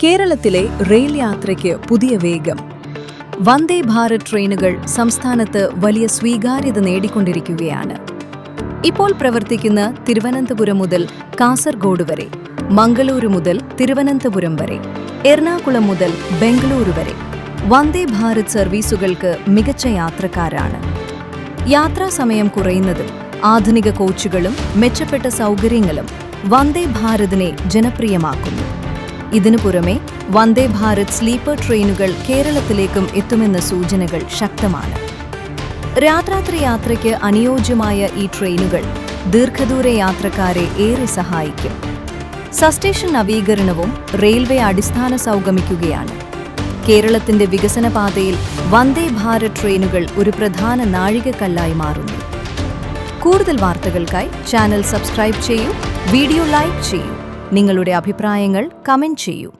കേരളത്തിലെ റെയിൽ യാത്രയ്ക്ക് പുതിയ വേഗം. വന്ദേ ഭാരത് ട്രെയിനുകൾ സംസ്ഥാനത്ത് വലിയ സ്വീകാര്യത നേടിക്കൊണ്ടിരിക്കുകയാണ്. ഇപ്പോൾ പ്രവർത്തിക്കുന്ന തിരുവനന്തപുരം മുതൽ കാസർഗോഡ് വരെ, മംഗളൂരു മുതൽ തിരുവനന്തപുരം വരെ, എറണാകുളം മുതൽ ബംഗളൂരു വരെ വന്ദേ ഭാരത് സർവീസുകൾക്ക് മികച്ച യാത്രക്കാരാണ്. യാത്രാസമയം കുറയുന്നതും ആധുനിക കോച്ചുകളും മെച്ചപ്പെട്ട സൗകര്യങ്ങളും വന്ദേ ഭാരതിനെ ജനപ്രിയമാക്കുന്നു. ഇതിനു പുറമെ വന്ദേ ഭാരത് സ്ലീപ്പർ ട്രെയിനുകൾ കേരളത്തിലേക്കും എത്തുമെന്ന സൂചനകൾ ശക്തമാണ്. രാത്രാത്രി യാത്രയ്ക്ക് അനുയോജ്യമായ ഈ ട്രെയിനുകൾ ദീർഘദൂര യാത്രക്കാരെ ഏറെ സഹായിക്കും. സബ്സ്റ്റേഷൻ നവീകരണവും റെയിൽവേ അടിസ്ഥാന സൗകര്യമിക്കുകയാണ്. കേരളത്തിന്റെ വികസന പാതയിൽ വന്ദേ ഭാരത് ട്രെയിനുകൾ ഒരു പ്രധാന നാഴികക്കല്ലായി മാറുന്നു. കൂടുതൽ വാർത്തകൾക്കായി ചാനൽ സബ്സ്ക്രൈബ് ചെയ്യൂ, വീഡിയോ ലൈക്ക് ചെയ്യൂ, നിങ്ങളുടെ അഭിപ്രായങ്ങൾ കമന്റ് ചെയ്യൂ.